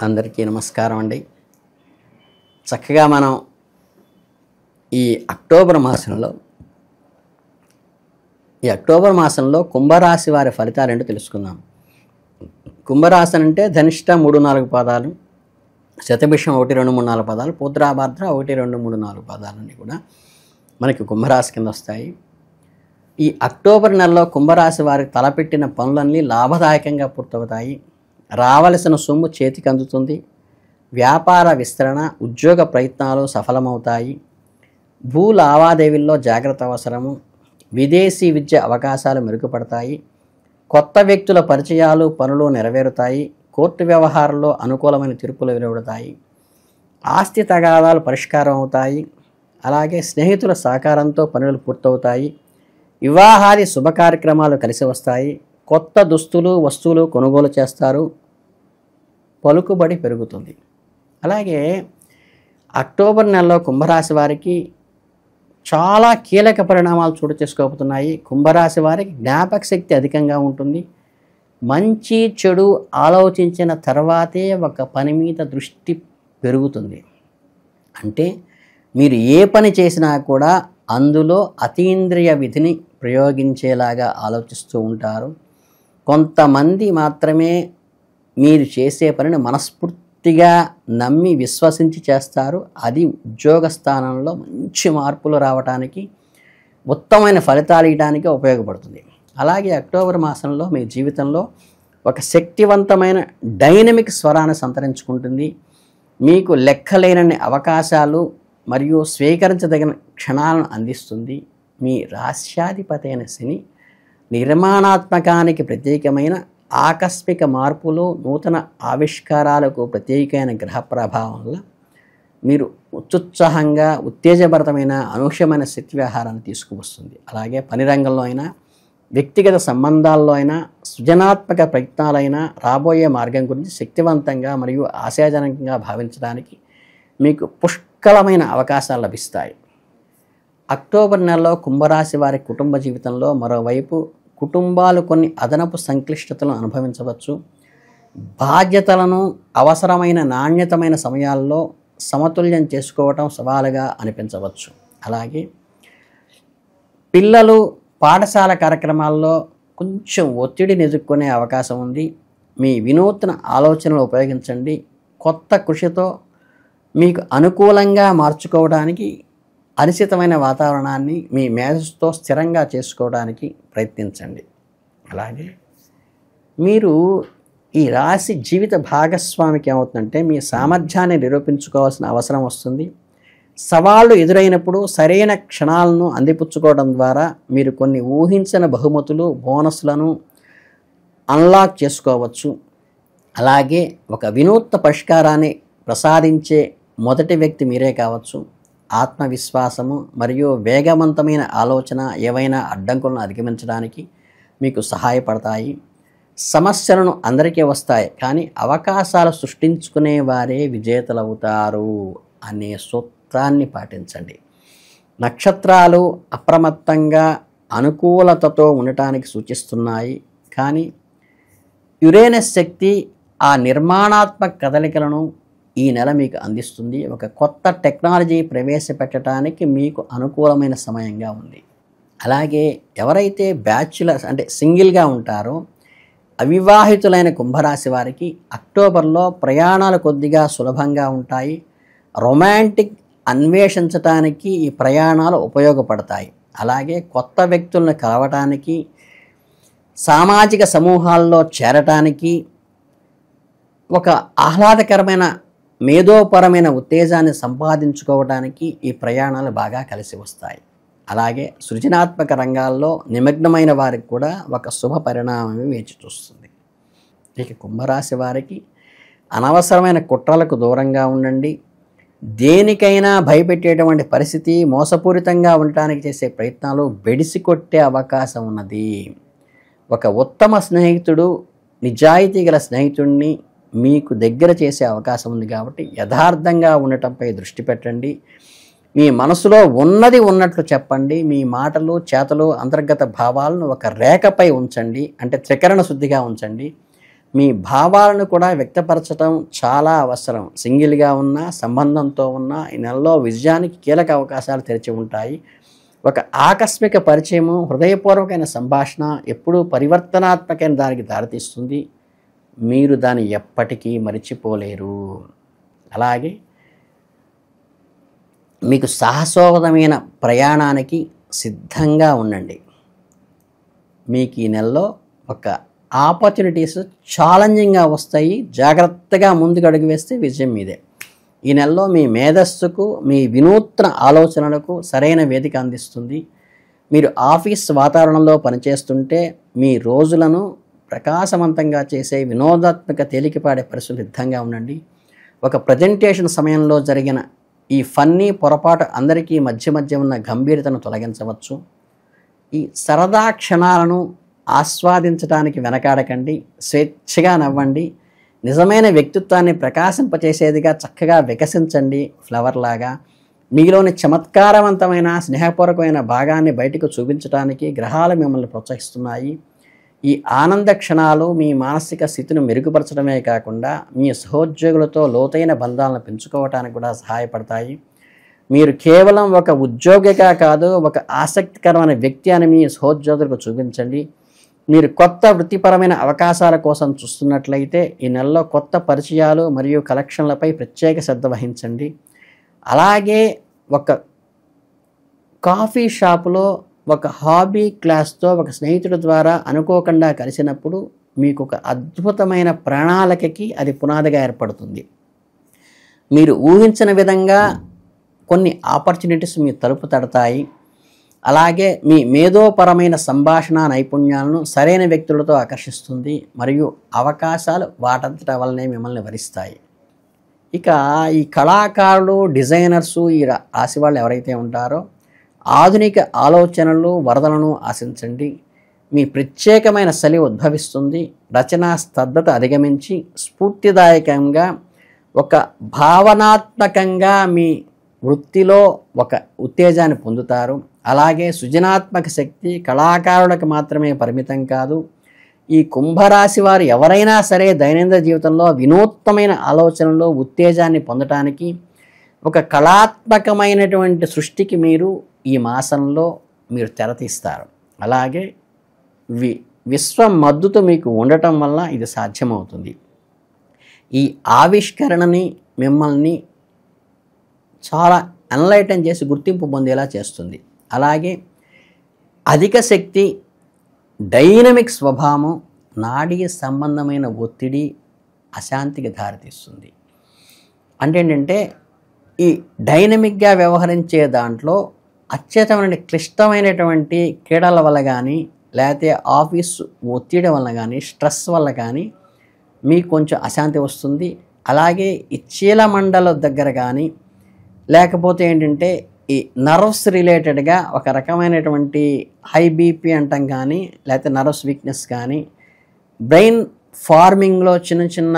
అందరికీ నమస్కారం అండి. చక్కగా మనం ఈ అక్టోబర్ మాసంలో కుంభరాశి వారి ఫలితాలు ఏంటో తెలుసుకుందాం. కుంభరాశి అంటే ధనిష్ట 3-4 పాదాలు, శతభిషం 1-2-3-4 పాదాలు, పూత్రాభాద్ర 1-2-3-4 పాదాలన్నీ కూడా మనకి కుంభరాశి కింద వస్తాయి. ఈ అక్టోబర్ నెలలో కుంభరాశి వారికి తలపెట్టిన పనులన్నీ లాభదాయకంగా పూర్తవుతాయి. రావలసిన సొమ్ము చేతికి అందుతుంది. వ్యాపార విస్తరణ, ఉద్యోగ ప్రయత్నాలు సఫలమవుతాయి. భూ లావాదేవీల్లో జాగ్రత్త అవసరము. విదేశీ విద్య అవకాశాలు మెరుగుపడతాయి. కొత్త వ్యక్తుల పరిచయాలు, పనులు నెరవేరుతాయి. కోర్టు వ్యవహారాల్లో అనుకూలమైన తీర్పులు వెలువడతాయి. ఆస్తి తగాదాలు పరిష్కారం అవుతాయి. అలాగే స్నేహితుల సహకారంతో పనులు పూర్తవుతాయి. వివాహాది శుభ కార్యక్రమాలు కలిసి వస్తాయి. కొత్త దుస్తులు, వస్తువులు కొనుగోలు చేస్తారు. పలుకుబడి పెరుగుతుంది. అలాగే అక్టోబర్ నెలలో కుంభరాశి వారికి చాలా కీలక పరిణామాలు చోటు చేసుకోబోతున్నాయి. కుంభరాశి వారికి జ్ఞాపక శక్తి అధికంగా ఉంటుంది. మంచి చెడు ఆలోచించిన తర్వాతే ఒక పని మీద దృష్టి పెరుగుతుంది. అంటే మీరు ఏ పని చేసినా కూడా అందులో అతీంద్రియ విధిని ప్రయోగించేలాగా ఆలోచిస్తూ ఉంటారు. కొంతమంది మాత్రమే మీరు చేసే పనిని మనస్ఫూర్తిగా నమ్మి విశ్వసించి చేస్తారు. అది ఉద్యోగ స్థానంలో మంచి మార్పులు రావడానికి, ఉత్తమమైన ఫలితాలు ఇవ్వడానికి ఉపయోగపడుతుంది. అలాగే అక్టోబర్ మాసంలో మీ జీవితంలో ఒక శక్తివంతమైన డైనమిక్ స్వరాన్ని సంతరించుకుంటుంది. మీకు లెక్కలేనన్ని అవకాశాలు మరియు స్వీకరించదగిన క్షణాలను అందిస్తుంది. మీ రాశ్యాధిపతి అయిన శని నిర్మాణాత్మకానికి ప్రత్యేకమైన ఆకస్మిక మార్పులు, నూతన ఆవిష్కారాలకు ప్రత్యేకమైన గ్రహ ప్రభావం వల్ల మీరు ఉత్సాహంగా, ఉత్తేజభరితమైన, అనూహ్యమైన శక్తి వ్యవహారాన్ని తీసుకువస్తుంది. అలాగే పని రంగంలో అయినా, వ్యక్తిగత సంబంధాల్లో అయినా, సృజనాత్మక ప్రయత్నాలైనా రాబోయే మార్గం గురించి శక్తివంతంగా మరియు ఆశాజనకంగా భావించడానికి మీకు పుష్కలమైన అవకాశాలు లభిస్తాయి. అక్టోబర్ నెలలో కుంభరాశి వారి కుటుంబ జీవితంలో మరోవైపు కుటుంబాలు కొన్ని అదనపు సంక్లిష్టతలను అనుభవించవచ్చు. బాధ్యతలను అవసరమైన నాణ్యతమైన సమయాల్లో సమతుల్యం చేసుకోవటం సవాలుగా అనిపించవచ్చు. అలాగే పిల్లలు పాఠశాల కార్యక్రమాల్లో కొంచెం ఒత్తిడిని ఎదుర్కొనే అవకాశం ఉంది. మీ వినూత్న ఆలోచనలు ఉపయోగించండి. కొత్త కృషితో మీకు అనుకూలంగా మార్చుకోవడానికి, అనిశ్చితమైన వాతావరణాన్ని మీ మేధస్సుతో స్థిరంగా చేసుకోవడానికి ప్రయత్నించండి. అలాగే మీరు ఈ రాశి జీవిత భాగస్వామికి ఏమవుతుందంటే మీ సామర్థ్యాన్ని నిరూపించుకోవాల్సిన అవసరం వస్తుంది. సవాళ్లు ఎదురైనప్పుడు సరైన క్షణాలను అందిపుచ్చుకోవడం ద్వారా మీరు కొన్ని ఊహించిన బహుమతులు, బోనస్లను అన్లాక్ చేసుకోవచ్చు. అలాగే ఒక వినూత్న పరిష్కారాన్ని ప్రసాదించే మొదటి వ్యక్తి మీరే కావచ్చు. ఆత్మవిశ్వాసము మరియు వేగవంతమైన ఆలోచన ఏవైనా అడ్డంకులను అధిగమించడానికి మీకు సహాయపడతాయి. సమస్యలను అందరికీ వస్తాయి, కానీ అవకాశాలు సృష్టించుకునే వారే విజేతలవుతారు అనే సూత్రాన్ని పాటించండి. నక్షత్రాలు అప్రమత్తంగా అనుకూలతతో ఉండటానికి సూచిస్తున్నాయి, కానీ యురేనస్ శక్తి ఆ నిర్మాణాత్మక కదలికలను ఈ నెల మీకు అందిస్తుంది. ఒక కొత్త టెక్నాలజీ ప్రవేశపెట్టడానికి మీకు అనుకూలమైన సమయంగా ఉంది. అలాగే ఎవరైతే బ్యాచులర్స్ అంటే సింగిల్గా ఉంటారో అవివాహితులైన కుంభరాశి వారికి అక్టోబర్లో ప్రయాణాలు కొద్దిగా సులభంగా ఉంటాయి. రొమాంటిక్ అన్వేషించటానికి ఈ ప్రయాణాలు ఉపయోగపడతాయి. అలాగే కొత్త వ్యక్తులను కలవటానికి, సామాజిక సమూహాల్లో చేరటానికి, ఒక ఆహ్లాదకరమైన మేధోపరమైన ఉత్తేజాన్ని సంపాదించుకోవడానికి ఈ ప్రయాణాలు బాగా కలిసి వస్తాయి. అలాగే సృజనాత్మక రంగాల్లో నిమగ్నమైన వారికి కూడా ఒక శుభ పరిణామం వేచి చూస్తుంది. ఇక కుంభరాశి వారికి అనవసరమైన కుట్రలకు దూరంగా ఉండండి. దేనికైనా భయపెట్టేటువంటి పరిస్థితి, మోసపూరితంగా ఉండటానికి చేసే ప్రయత్నాలు బెడిసి కొట్టే అవకాశం ఉన్నది. ఒక ఉత్తమ స్నేహితుడు, నిజాయితీ గల స్నేహితుడిని మీకు దగ్గర చేసే అవకాశం ఉంది. కాబట్టి యథార్థంగా ఉండటంపై దృష్టి పెట్టండి. మీ మనసులో ఉన్నది ఉన్నట్లు చెప్పండి. మీ మాటలు, చేతలు, అంతర్గత భావాలను ఒక రేఖపై ఉంచండి. అంటే త్రికరణ శుద్ధిగా ఉంచండి. మీ భావాలను కూడా వ్యక్తపరచడం చాలా అవసరం. సింగిల్గా ఉన్నా, సంబంధంతో ఉన్నా ఈ నెలలో విజయానికి కీలక అవకాశాలు తెరిచి ఉంటాయి. ఒక ఆకస్మిక పరిచయము, హృదయపూర్వకమైన సంభాషణ ఎప్పుడూ పరివర్తనాత్మకమైన దానికి దారితీస్తుంది. మీరు దాన్ని ఎప్పటికీ మరిచిపోలేరు. అలాగే మీకు సాహసోపేతమైన ప్రయాణానికి సిద్ధంగా ఉండండి. మీకు ఈ నెలలో ఒక ఆపర్చునిటీస్ ఛాలెంజింగ్గా వస్తాయి. జాగ్రత్తగా ముందుకు అడుగు వేస్తే విజయం మీదే. ఈ నెలలో మీ మేధస్సుకు, మీ వినూత్న ఆలోచనలకు సరైన వేదిక అందిస్తుంది. మీరు ఆఫీస్ వాతావరణంలో పనిచేస్తుంటే మీ రోజులను ప్రకాశవంతంగా చేసే వినోదాత్మక తేలికపాడే పరిస్థితులు సిద్ధంగా ఉండండి. ఒక ప్రజెంటేషన్ సమయంలో జరిగిన ఈ ఫన్నీ పొరపాటు అందరికీ మధ్య ఉన్న గంభీరతను తొలగించవచ్చు. ఈ సరదా క్షణాలను ఆస్వాదించడానికి వెనకాడకండి. స్వేచ్ఛగా నవ్వండి. నిజమైన వ్యక్తిత్వాన్ని ప్రకాశింపచేసేదిగా చక్కగా వికసించండి. ఫ్లవర్ లాగా మీలోని చమత్కారవంతమైన స్నేహపూర్వకమైన భాగాన్ని బయటకు చూపించడానికి గ్రహాలు మిమ్మల్ని ప్రోత్సహిస్తున్నాయి. ఈ ఆనంద క్షణాలు మీ మానసిక స్థితిని మెరుగుపరచడమే కాకుండా మీ సహోద్యోగులతో లోతైన బంధాలను పెంచుకోవడానికి కూడా సహాయపడతాయి. మీరు కేవలం ఒక ఉద్యోగిగా కాదు, ఒక ఆసక్తికరమైన వ్యక్తి అని మీ సహోద్యోగులకు చూపించండి. మీరు కొత్త వృత్తిపరమైన అవకాశాల కోసం చూస్తున్నట్లయితే ఈ నెలలో కొత్త పరిచయాలు మరియు కలెక్షన్లపై ప్రత్యేక శ్రద్ధ వహించండి. అలాగే ఒక కాఫీ షాపులో ఒక హాబీ క్లాస్తో ఒక స్నేహితుడి ద్వారా అనుకోకుండా కలిసినప్పుడు మీకు ఒక అద్భుతమైన ప్రణాళికకి అది పునాదిగా ఏర్పడుతుంది. మీరు ఊహించిన విధంగా కొన్ని ఆపర్చునిటీస్ మీ తలుపు తడతాయి. అలాగే మీ మేధోపరమైన సంభాషణ నైపుణ్యాలను సరైన వ్యక్తులతో ఆకర్షిస్తుంది మరియు అవకాశాలు వాటంతట వల్లనే మిమ్మల్ని వరిస్తాయి. ఇక ఈ కళాకారులు, డిజైనర్సు, ఈ రాశి వాళ్ళు ఎవరైతే ఉంటారో ఆధునిక ఆలోచనలు, వరదలను ఆశించండి. మీ ప్రత్యేకమైన శైలి ఉద్భవిస్తుంది. రచనా స్తబ్దత అధిగమించి స్ఫూర్తిదాయకంగా ఒక భావనాత్మకంగా మీ వృత్తిలో ఒక ఉత్తేజాన్ని పొందుతారు. అలాగే సృజనాత్మక శక్తి కళాకారులకు మాత్రమే పరిమితం కాదు. ఈ కుంభరాశి వారు ఎవరైనా సరే దైనందిన జీవితంలో వినూత్నమైన ఆలోచనలు, ఉత్తేజాన్ని పొందటానికి ఒక కళాత్మకమైనటువంటి సృష్టికి మీరు ఈ మాసంలో మీరు తెరతీస్తారు. అలాగే విశ్వ మద్దతు మీకు ఉండటం వల్ల ఇది సాధ్యమవుతుంది. ఈ ఆవిష్కరణని మిమ్మల్ని చాలా ఎన్లైటన్ చేసి గుర్తింపు పొందేలా చేస్తుంది. అలాగే అధిక శక్తి, డైనమిక్ స్వభావం నాడీ సంబంధమైన ఒత్తిడి, అశాంతికి దారితీస్తుంది. అంటే ఏంటంటే ఈ డైనమిక్గా వ్యవహరించే దాంట్లో అత్యతమైన క్లిష్టమైనటువంటి క్రీడల వల్ల కానీ, లేకపోతే ఆఫీసు ఒత్తిడి వల్ల కానీ, స్ట్రెస్ వల్ల కానీ మీకు కొంచెం అశాంతి వస్తుంది. అలాగే ఈ చీలమండల దగ్గర కానీ, లేకపోతే ఏంటంటే ఈ నర్వ్స్ రిలేటెడ్గా ఒక రకమైనటువంటి హై బీపీ అంటాం కానీ, లేకపోతే నర్వ్స్ వీక్నెస్ కానీ, బ్రెయిన్ ఫార్మింగ్లో చిన్న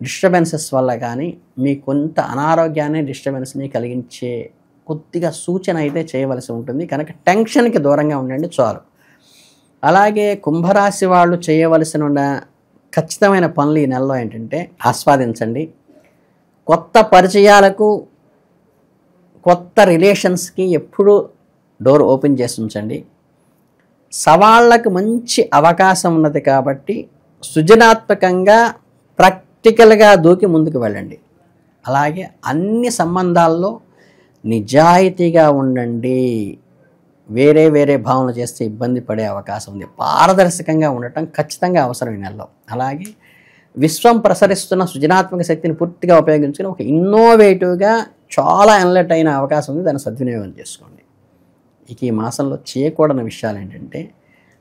డిస్టర్బెన్సెస్ వల్ల కానీ మీకు కొంత అనారోగ్యాన్ని, డిస్టర్బెన్స్ని కలిగించే కొద్దిగా సూచన అయితే చేయవలసి ఉంటుంది. కనుక టెన్షన్కి దూరంగా ఉండండి చాలు. అలాగే కుంభరాశి వాళ్ళు చేయవలసిన ఖచ్చితమైన పనులు ఈ నెలలో ఏంటంటే ఆస్వాదించండి. కొత్త పరిచయాలకు, కొత్త రిలేషన్స్కి ఎప్పుడూ డోర్ ఓపెన్ చేసి ఉంచండి. సవాళ్లకు మంచి అవకాశం ఉన్నది కాబట్టి సృజనాత్మకంగా ప్రాక్టికల్గా దూకి ముందుకు వెళ్ళండి. అలాగే అన్ని సంబంధాల్లో నిజాయితీగా ఉండండి. వేరే భావనలు చేస్తే ఇబ్బంది పడే అవకాశం ఉంది. పారదర్శకంగా ఉండటం ఖచ్చితంగా అవసరం ఈ నెలలో. అలాగే విశ్వం ప్రసరిస్తున్న సృజనాత్మక శక్తిని పూర్తిగా ఉపయోగించుకుని ఒక ఇన్నోవేటివ్గా చాలా ఎన్లెట్ అయిన అవకాశం ఉంది. దాన్ని సద్వినియోగం చేసుకోండి. ఇక ఈ మాసంలో చేయకూడని విషయాలు ఏంటంటే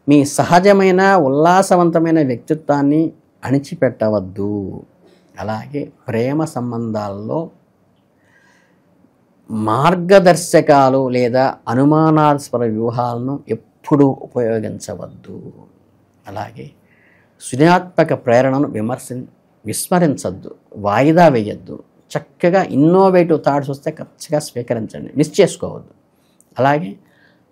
మీ సహజమైన ఉల్లాసవంతమైన వ్యక్తిత్వాన్ని అణిచిపెట్టవద్దు. అలాగే ప్రేమ సంబంధాల్లో మార్గదర్శకాలు లేదా అనుమానాస్పద వ్యూహాలను ఎప్పుడూ ఉపయోగించవద్దు. అలాగే సృజనాత్మక ప్రేరణను విస్మరించద్దు, వాయిదా వేయద్దు. చక్కగా ఇన్నోవేటివ్ థాట్స్ వస్తే ఖచ్చితంగా స్వీకరించండి, మిస్ చేసుకోవద్దు. అలాగే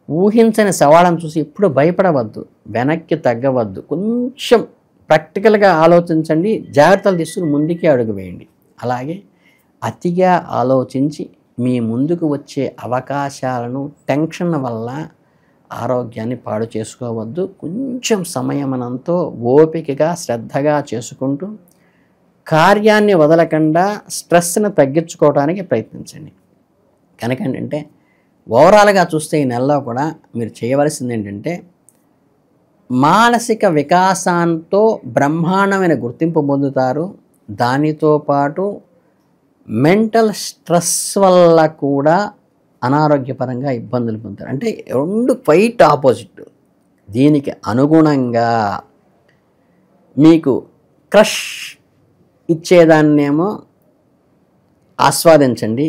ఊహించని సవాళ్ళను చూసి ఎప్పుడు భయపడవద్దు, వెనక్కి తగ్గవద్దు. కొంచెం ప్రాక్టికల్గా ఆలోచించండి, జాగ్రత్తలు తీసుకుని ముందుకే అడుగు వేయండి. అలాగే అతిగా ఆలోచించి మీ ముందుకు వచ్చే అవకాశాలను టెన్షన్ వల్ల ఆరోగ్యాన్ని పాడు చేసుకోవద్దు. కొంచెం సమయమనంతో ఓపికగా శ్రద్ధగా చేసుకుంటూ కార్యాన్ని వదలకుండా స్ట్రెస్ని తగ్గించుకోవడానికి ప్రయత్నించండి. కనుక ఏంటంటే ఓవరాల్గా చూస్తే ఈ నెలలో కూడా మీరు చేయవలసింది ఏంటంటే మానసిక వికాసంతో బ్రహ్మాండమైన గుర్తింపు పొందుతారు. దానితో పాటు మెంటల్ స్ట్రెస్ వల్ల కూడా అనారోగ్యపరంగా ఇబ్బందులు పొందుతారు. అంటే రెండు క్వైట్ ఆపోజిట్. దీనికి అనుగుణంగా మీకు క్రష్ ఇచ్చేదాన్నేమో ఆస్వాదించండి,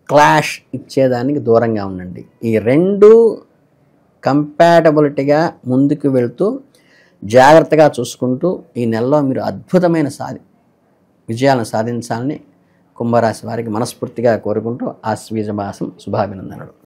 క్లాష్ ఇచ్చేదానికి దూరంగా ఉండండి. ఈ రెండు కంపాటబిలిటీగా ముందుకు వెళ్తూ జాగ్రత్తగా చూసుకుంటూ ఈ నెలలో మీరు అద్భుతమైన విజయాలను సాధించాలని కుంభరాశి వారికి మనస్ఫూర్తిగా కోరుకుంటూ ఆశ్వీజ మాసం శుభాభినందనలు.